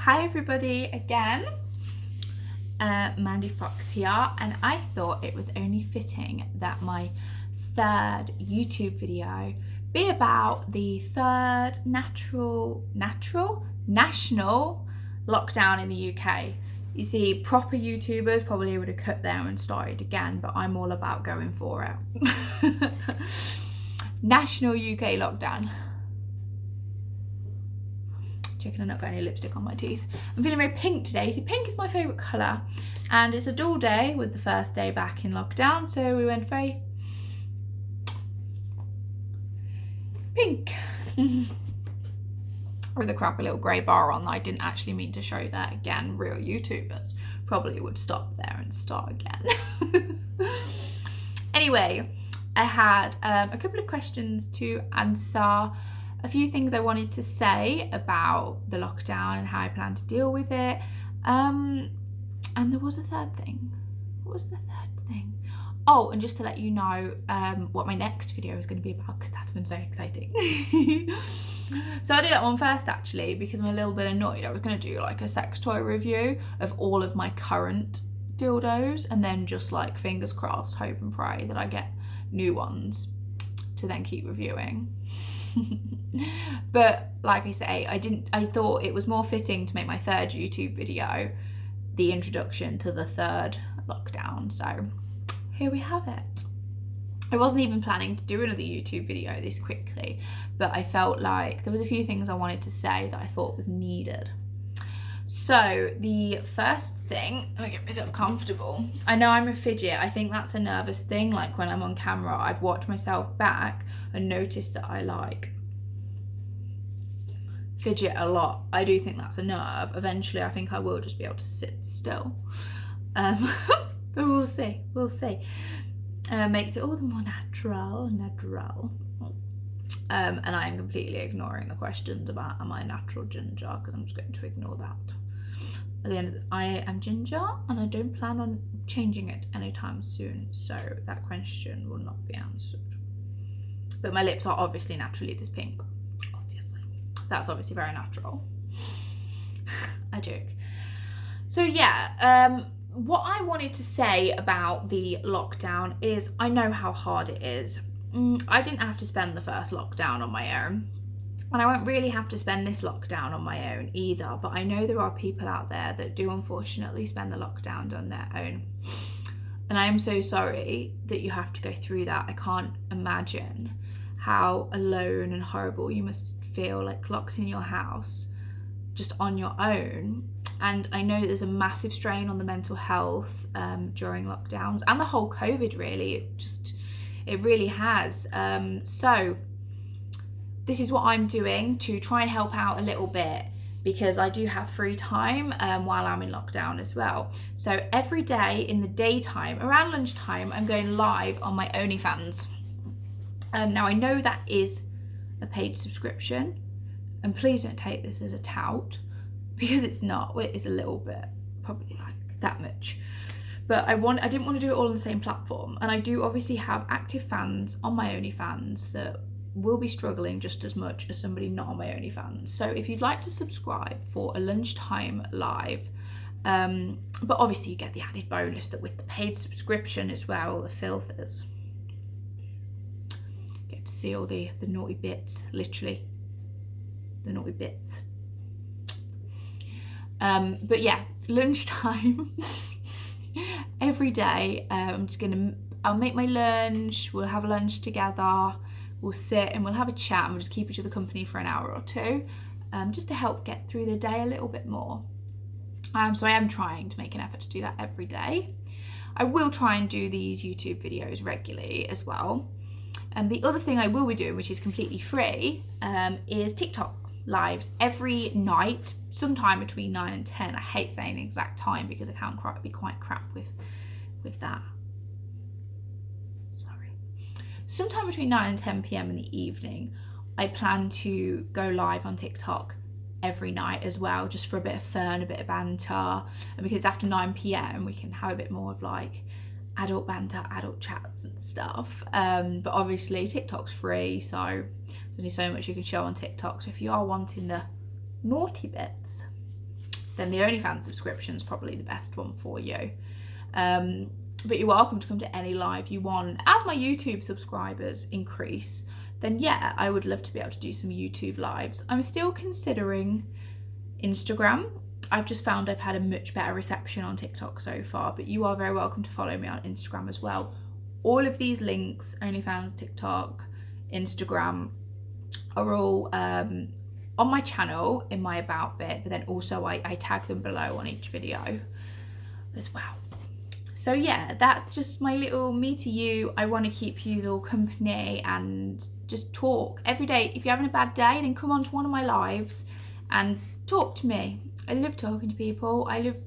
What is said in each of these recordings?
Hi everybody again, Mandy Fox here, and I thought it was only fitting that my third YouTube video be about the third national lockdown in the UK. You see, proper YouTubers probably would have cut there and started again, but I'm all about going for it. National UK lockdown. Checking I've not got any lipstick on my teeth. I'm feeling very pink today. See, pink is my favourite colour. And it's a dull day with the first day back in lockdown. So we went very pink. With a crappy little grey bar on that I didn't actually mean to show that again. Real YouTubers probably would stop there and start again. Anyway, I had a couple of questions to answer. A few things I wanted to say about the lockdown and how I plan to deal with it. And there was a third thing. What was the third thing? Oh, and just to let you know what my next video is going to be about, because that one's very exciting. So I'll do that one first actually, because I'm a little bit annoyed. I was going to do like a sex toy review of all of my current dildos, and then just like fingers crossed, hope and pray that I get new ones to then keep reviewing. But like I say, I thought it was more fitting to make my third YouTube video the introduction to the third lockdown. So here we have it. I wasn't even planning to do another YouTube video this quickly, but I felt like there was a few things I wanted to say that I thought was needed. So the first thing, let me get myself comfortable. I know I'm a fidget. I think that's a nervous thing. Like when I'm on camera, I've watched myself back and noticed that I like fidget a lot. I do think that's a nerve. Eventually, I think I will just be able to sit still. But we'll see. We'll see. Makes it all the more natural. And I am completely ignoring the questions about am I natural ginger, because I'm just going to ignore that. At the end of I am ginger and I don't plan on changing it anytime soon, so that question will not be answered. But my lips are obviously naturally this pink. Obviously. That's obviously very natural. I joke. So yeah, what I wanted to say about the lockdown is I know how hard it is. I didn't have to spend the first lockdown on my own, and I won't really have to spend this lockdown on my own either, but I know there are people out there that do unfortunately spend the lockdown on their own, and I am so sorry that you have to go through that. I can't imagine how alone and horrible you must feel, like locked in your house just on your own. And I know there's a massive strain on the mental health during lockdowns, and the whole COVID really, it really has. So this is what I'm doing to try and help out a little bit, because I do have free time while I'm in lockdown as well. So every day in the daytime, around lunchtime, I'm going live on my OnlyFans. Now I know that is a paid subscription, and please don't take this as a tout, because it's not. Well, it is a little bit, probably like that much. But I didn't want to do it all on the same platform. And I do obviously have active fans on my OnlyFans that will be struggling just as much as somebody not on my OnlyFans. So if you'd like to subscribe for a lunchtime live, but obviously you get the added bonus that with the paid subscription as well, all the filth is. Get to see all the naughty bits, literally. The naughty bits. But yeah, lunchtime. Every day, I'll make my lunch, we'll have lunch together, we'll sit and we'll have a chat, and we'll just keep each other company for an hour or two, just to help get through the day a little bit more. So I am trying to make an effort to do that every day. I will try and do these YouTube videos regularly as well. And the other thing I will be doing, which is completely free, is TikTok lives every night, sometime between 9 and 10. I hate saying the exact time because I can be quite crap with that. Sorry. Sometime between 9 and 10 p.m. in the evening, I plan to go live on TikTok every night as well, just for a bit of fun, a bit of banter. And because after 9 p.m. we can have a bit more of like adult banter, adult chats and stuff. But obviously TikTok's free, so there's only so much you can show on TikTok. So if you are wanting the naughty bits, then the OnlyFans subscription is probably the best one for you. But you're welcome to come to any live you want. As my YouTube subscribers increase, then yeah, I would love to be able to do some YouTube lives. I'm still considering Instagram. I've just found I've had a much better reception on TikTok so far, but you are very welcome to follow me on Instagram as well. All of these links, OnlyFans, TikTok, Instagram, are all on my channel in my about bit, but then also I tag them below on each video as well. So yeah, that's just my little me to you. I want to keep you all company and just talk every day. If you're having a bad day, then come on to one of my lives and talk to me. I love talking to people. I love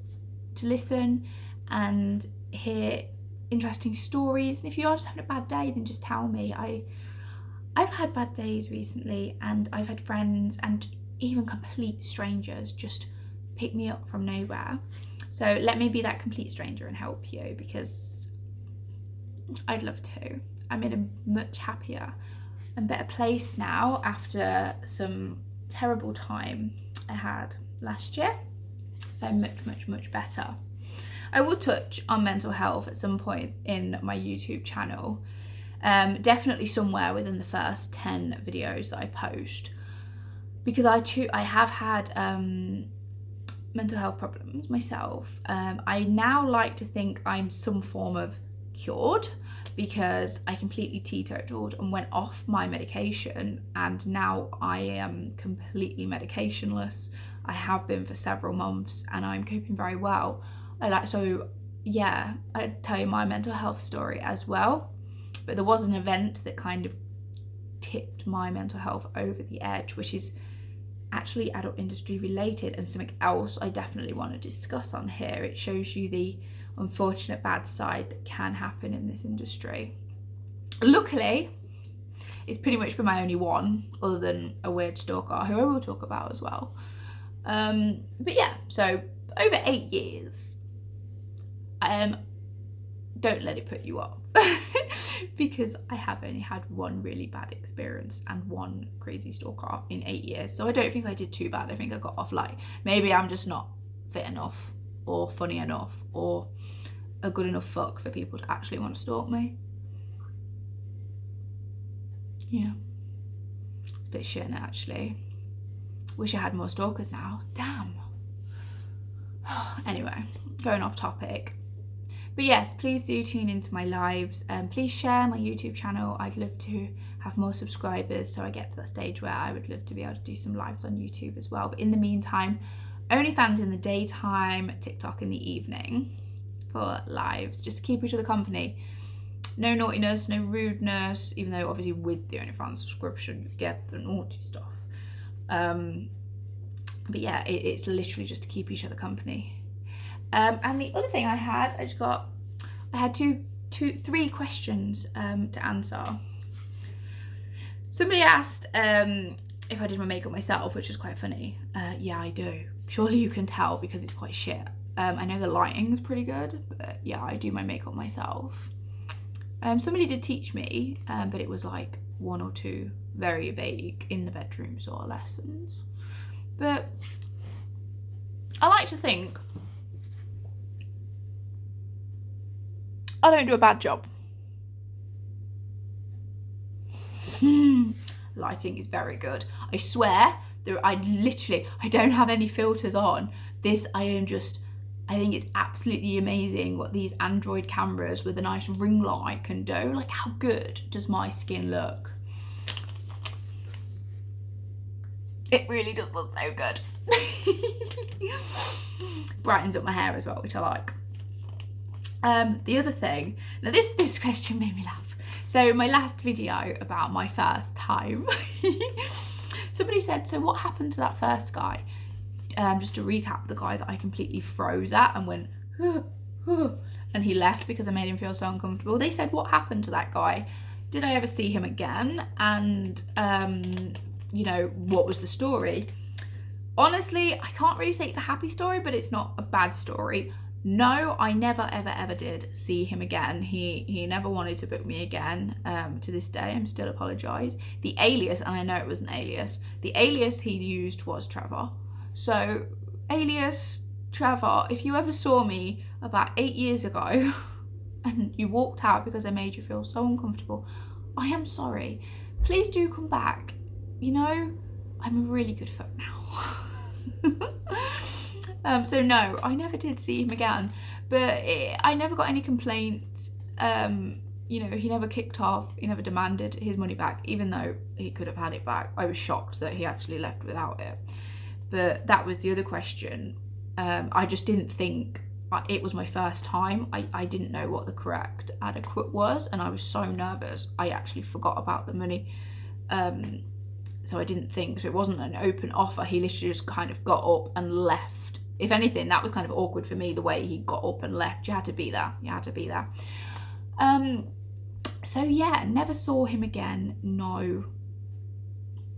to listen and hear interesting stories. And if you are just having a bad day, then just tell me. I've had bad days recently, and I've had friends and even complete strangers just pick me up from nowhere. So let me be that complete stranger and help you, because I'd love to. I'm in a much happier and better place now after some terrible time I had last year. So much better. I will touch on mental health at some point in my YouTube channel. Definitely somewhere within the first 10 videos that I post, because I have had mental health problems myself. I now like to think I'm some form of cured, because I completely teetotaled and went off my medication, and now I am completely medicationless. I have been for several months, and I'm coping very well. So yeah, I'd tell you my mental health story as well, but there was an event that kind of tipped my mental health over the edge, which is actually adult industry related and something else I definitely want to discuss on here. It shows you the unfortunate bad side that can happen in this industry. Luckily, it's pretty much been my only one, other than a weird stalker who I will talk about as well. But yeah, so over 8 years. Don't let it put you off, because I have only had one really bad experience and one crazy stalker in 8 years. So I don't think I did too bad. I think I got off light. Maybe I'm just not fit enough or funny enough or a good enough fuck for people to actually want to stalk me. Yeah. A bit shit actually. Wish I had more stalkers now. Damn. Anyway, going off topic. But yes, please do tune into my lives, and please share my YouTube channel. I'd love to have more subscribers, so I get to that stage where I would love to be able to do some lives on YouTube as well. But in the meantime, OnlyFans in the daytime, TikTok in the evening for lives, just to keep each other company. No naughtiness, no rudeness, even though obviously with the OnlyFans subscription you get the naughty stuff. But yeah, it's literally just to keep each other company. And the other thing I had three questions to answer. Somebody asked if I did my makeup myself, which is quite funny. Yeah, I do. Surely you can tell because it's quite shit. I know the lighting's pretty good, but yeah, I do my makeup myself. Somebody did teach me, but it was like 1 or 2 very vague in the bedroom sort of lessons. But I like to think I don't do a bad job. Lighting is very good. I swear, I don't have any filters on. I think it's absolutely amazing what these Android cameras with a nice ring light can do. Like, how good does my skin look? It really does look so good. Brightens up my hair as well, which I like. The other thing, now this question made me laugh. So my last video about my first time, somebody said, so what happened to that first guy? Just to recap, the guy that I completely froze at and went, and he left because I made him feel so uncomfortable. They said, what happened to that guy? Did I ever see him again? And, you know, what was the story? Honestly, I can't really say it's a happy story, but it's not a bad story. No, I never, ever did see him again. He never wanted to book me again. To this day, I'm still apologise. The alias, and I know it was an alias, the alias he used was Trevor. So alias Trevor, if you ever saw me about 8 years ago and you walked out because I made you feel so uncomfortable, I am sorry. Please do come back. You know, I'm a really good foot now. So no, I never did see him again, but I never got any complaints. You know, he never kicked off, he never demanded his money back, even though he could have had it back. I was shocked that he actually left without it. But that was the other question. I just didn't think, it was my first time. I didn't know what the correct adequate was, and I was so nervous I actually forgot about the money. So I didn't think, so it wasn't an open offer. He literally just kind of got up and left. If anything, that was kind of awkward for me, the way he got up and left. You had to be there. You had to be there. So yeah, never saw him again, no.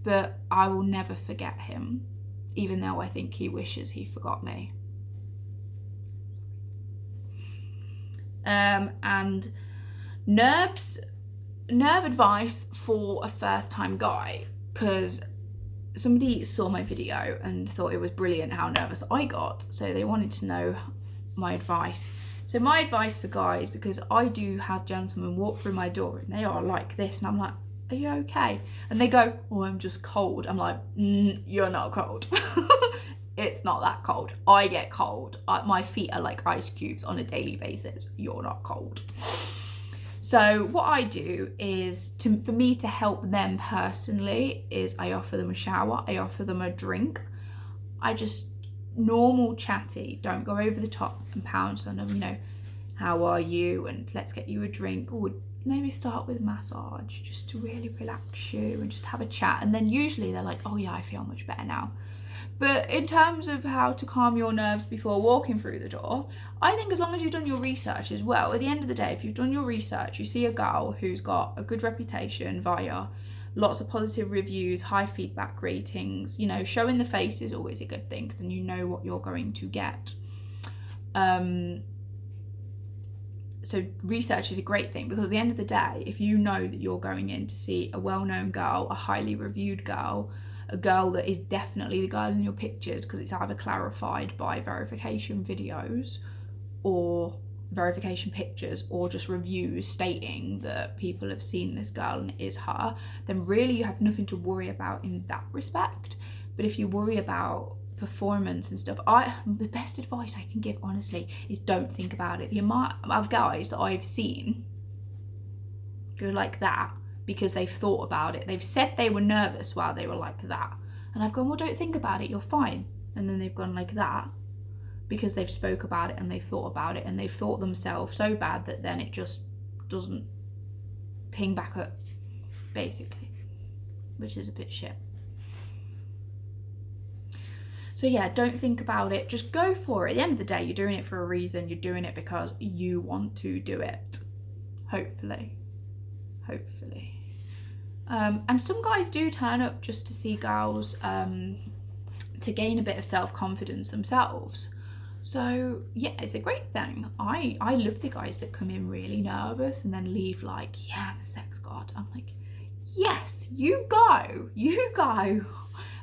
But I will never forget him, even though I think he wishes he forgot me. And nerve advice for a first time guy, because somebody saw my video and thought it was brilliant how nervous I got, so they wanted to know my advice. So my advice for guys, because I do have gentlemen walk through my door and they are like this, and I'm like, are you okay? And they go, oh, I'm just cold. I'm like, you're not cold. It's not that cold. I get cold. My feet are like ice cubes on a daily basis. You're not cold. So what I do is, for me to help them personally, is I offer them a shower. I offer them a drink. I just, normal chatty, don't go over the top and pounce on them, you know, how are you? And let's get you a drink. Or maybe start with massage, just to really relax you and just have a chat. And then usually they're like, oh yeah, I feel much better now. But in terms of how to calm your nerves before walking through the door, I think as long as you've done your research as well, at the end of the day, if you've done your research, you see a girl who's got a good reputation via lots of positive reviews, high feedback ratings, you know, showing the face is always a good thing, because then you know what you're going to get. So research is a great thing, because at the end of the day, if you know that you're going in to see a well-known girl, a highly reviewed girl, a girl that is definitely the girl in your pictures, because it's either clarified by verification videos or verification pictures, or just reviews stating that people have seen this girl and it is her, then really you have nothing to worry about in that respect. But if you worry about performance and stuff, the best advice I can give, honestly, is don't think about it. The amount of guys that I've seen go like that because they've thought about it. They've said they were nervous while they were like that. And I've gone, well, don't think about it, you're fine. And then they've gone like that because they've spoke about it and they've thought about it, and they've thought themselves so bad that then it just doesn't ping back up, basically, which is a bit shit. So yeah, don't think about it, just go for it. At the end of the day, you're doing it for a reason. You're doing it because you want to do it, hopefully. And some guys do turn up just to see girls, to gain a bit of self-confidence themselves. So yeah, it's a great thing. I love the guys that come in really nervous and then leave like, yeah, I'm a sex god. I'm like, yes, you go.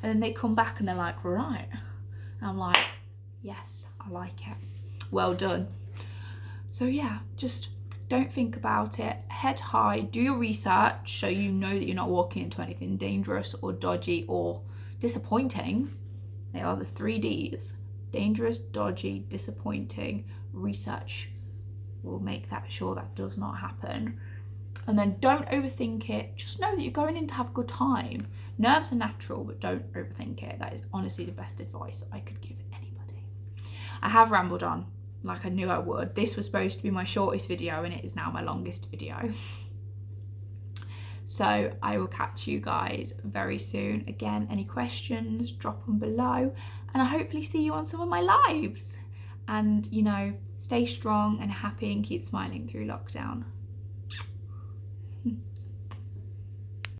And then they come back and they're like, right. And I'm like, yes, I like it. Well done. So yeah, just don't think about it. Head high, do your research so you know that you're not walking into anything dangerous or dodgy or disappointing. They are the 3 Ds. Dangerous, dodgy, disappointing. Research will make sure that does not happen. And then don't overthink it. Just know that you're going in to have a good time. Nerves are natural, but don't overthink it. That is honestly the best advice I could give anybody. I have rambled on like I knew I would. This was supposed to be my shortest video and it is now my longest video. So I will catch you guys very soon. Again, any questions, drop them below, and I hopefully see you on some of my lives. And you know, stay strong and happy and keep smiling through lockdown.